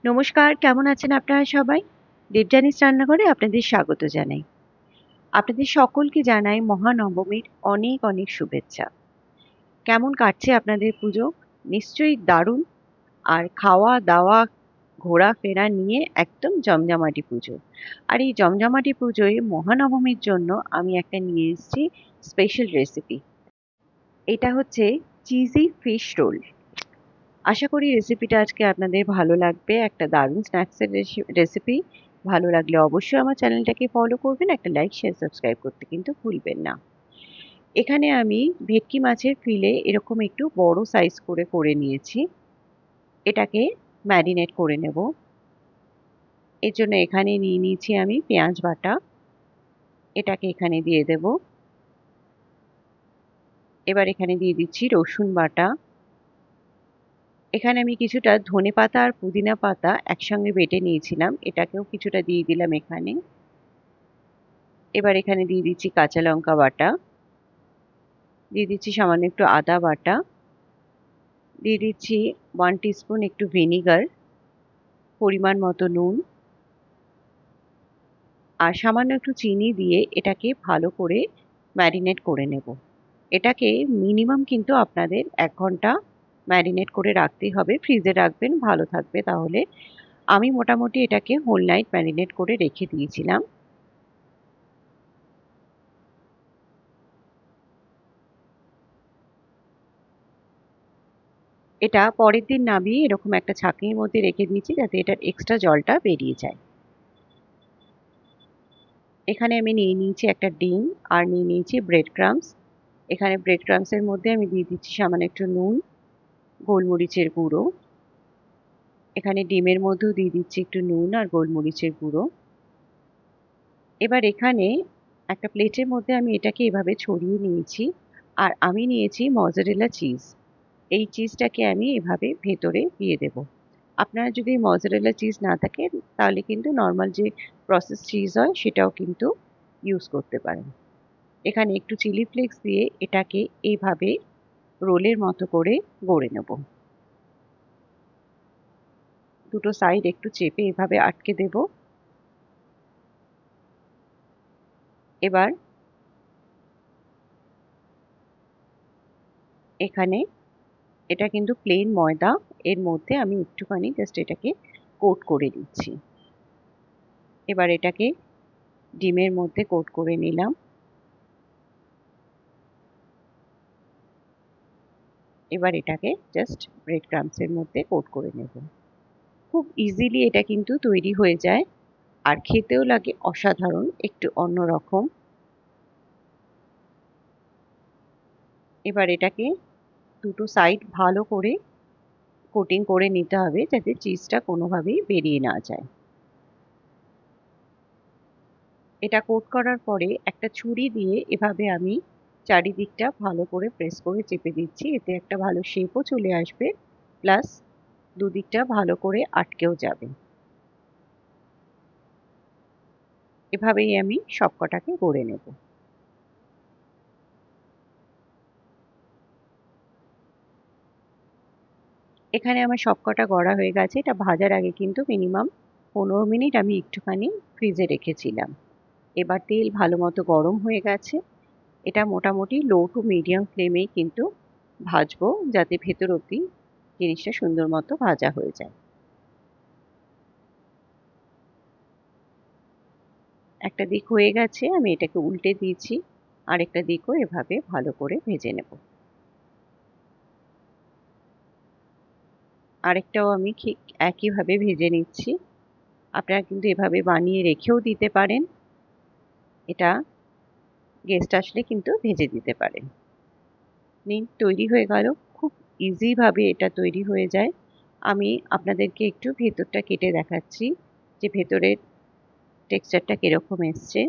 নমস্কার, কেমন আছেন আপনারা সবাই? দেবযানীস রান্নাঘরে আপনাদের স্বাগত জানাই। আপনাদের সকলকে জানাই মহানবমীর অনেক অনেক শুভেচ্ছা। কেমন কাটছে আপনাদের পুজো? নিশ্চয়ই দারুণ। আর খাওয়া-দাওয়া, ঘোরাফেরা নিয়ে একদম জমজমাটি পুজো। আর এই জমজমাটি পুজোয় মহানবমীর জন্য আমি একটা নিয়ে এসেছি স্পেশাল রেসিপি। এটা হচ্ছে চিজি ফিশ রোল। আশা করি রেসিপিটা আজকে আপনাদের ভালো লাগবে। একটা দারুণ স্ন্যাক্সের রেসিপি। ভালো লাগলে অবশ্যই আমার চ্যানেলটাকে ফলো করবেন। একটা লাইক, শেয়ার, সাবস্ক্রাইব করতে কিন্তু ভুলবেন না। এখানে আমি ভেটকি মাছের ফিলে এরকম একটু বড় সাইজ করে নিয়েছি। এটাকে ম্যারিনেট করে নেব। এর জন্য এখানে নিয়ে নিয়েছি আমি পেঁয়াজ বাটা। এটাকে এখানে দিয়ে দেব। এবার এখানে দিয়ে দিচ্ছি রসুন বাটা। এখানে আমি কিছুটা ধনেপাতা আর পুদিনা পাতা একসঙ্গে বেটে নিয়েছিলাম। এটাকেও কিছুটা দিয়ে দিলাম এখানে। এবার এখানে দিয়ে দিচ্ছি কাঁচা লঙ্কা বাটা, দিয়ে দিচ্ছি সামান্য একটু আদা বাটা, দিয়ে দিচ্ছি 1 টিস্পুন একটু ভিনিগার, পরিমাণ মতো নুন আর সামান্য একটু চিনি দিয়ে এটাকে ভালো করে ম্যারিনেট করে নেব। এটাকে মিনিমাম কিন্তু আপনাদের 1 ঘন্টা ম্যারিনেট করে রাখতেই হবে। ফ্রিজে রাখবেন, ভালো থাকবে তাহলে। আমি মোটামুটি এটাকে হোল নাইট ম্যারিনেট করে রেখে দিয়েছিলাম। এটা পরের দিন নামিয়ে এরকম একটা ছাঁকনির মধ্যে রেখে দিয়েছি যাতে এটার এক্সট্রা জলটা বেরিয়ে যায়। এখানে আমি নিয়ে নিয়েছি একটা ডিম আর নিয়ে নিয়েছি ব্রেড ক্রাম্বস। এখানে ব্রেড ক্রাম্বসের মধ্যে আমি দিয়ে দিচ্ছি সামান্য একটু নুন, গোলমরিচের গুঁড়ো। এখানে ডিমের মধ্যেও দিয়ে দিচ্ছি একটু নুন আর গোলমরিচের গুঁড়ো। এবার এখানে একটা প্লেটের মধ্যে আমি এটাকে এভাবে ছড়িয়ে নিয়েছি। আর আমি নিয়েছি মজারেলা চিজ। এই চিজটাকে আমি এভাবে ভেতরে দিয়ে দেব। আপনারা যদি মজারেলা চিজ না থাকে তাহলে কিন্তু নর্মাল যে প্রসেস চিজ হয় সেটাও কিন্তু ইউজ করতে পারেন। এখানে একটু চিলি ফ্লেক্স দিয়ে এটাকে এইভাবে রোলের মতো করে গড়ে নেব। দুটো সাইড একটু চেপে এভাবে আটকে দেব। এবার এখানে এটা কিন্তু প্লেন ময়দা, এর মধ্যে আমি একটুখানি জাস্ট এটাকে কোট করে দিচ্ছি। এবার এটাকে ডিমের মধ্যে কোট করে নিলাম। এবার এটাকে জাস্ট ব্রেড ক্রাম্বসের মধ্যে কোট করে নেব। খুব ইজিলি এটা কিন্তু তৈরি হয়ে যায় আর খেতেও লাগে অসাধারণ, একটু অন্যরকম। এবার এটাকে দুটো সাইড ভালো করে কোটিং করে নিতে হবে যাতে চিজটা কোনোভাবেই বেরিয়ে না যায়। এটা কোট করার পরে একটা ছুরি দিয়ে এভাবে আমি চারিদিকটা ভালো করে প্রেস করে চেপে দিচ্ছি। এতে একটা ভালো শেপও চলে আসবে, প্লাস দুদিকটা ভালো করে আটকেও যাবে। এভাবেই আমি সবকটাকে গড়ে নেব। এখানে আমার সবকটা গড়া হয়ে গেছে। এটা ভাজার আগে কিন্তু মিনিমাম 15 মিনিট আমি একটুখানি ফ্রিজে রেখেছিলাম। এবার তেল ভালো মতো গরম হয়ে গেছে। এটা মোটামুটি লো টু মিডিয়াম ফ্লেমেই কিন্তু ভাজবো যাতে ভেতর অব্দি জিনিসটা সুন্দর মতো ভাজা হয়ে যায়। একটা দিক হয়ে গেছে, আমি এটাকে উল্টে দিয়েছি। আরেকটা দিকও এভাবে ভালো করে ভেজে নেব। আরেকটাও আমি ঠিক একইভাবে ভেজে নিচ্ছি। আপনারা কিন্তু এভাবে বানিয়ে রেখেও দিতে পারেন। এটা গেস্ট আসলে কিন্তু ভেজে দিতে পারেন। নিন, তৈরি হয়ে গেল। খুব ইজি ভাবে এটা তৈরি হয়ে যায়। আমি আপনাদেরকে একটু ভেতরটা কেটে দেখাচ্ছি যে ভেতরের টেক্সচারটা কিরকম এসছে।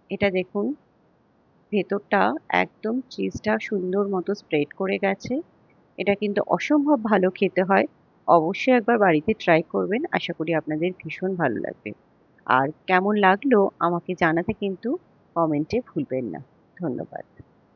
এটা দেখুন, ভেতরটা একদম চিজটা সুন্দর মতো স্প্রেড করে গেছে। এটা কিন্তু অসম্ভব ভালো খেতে হয়। অবশ্যই একবার বাড়িতে ট্রাই করবেন। আশা করি আপনাদের ভীষণ ভালো লাগবে। আর কেমন লাগলো আমাকে জানাতে কিন্তু কমেন্টে ভুলবেন না। ধন্যবাদ।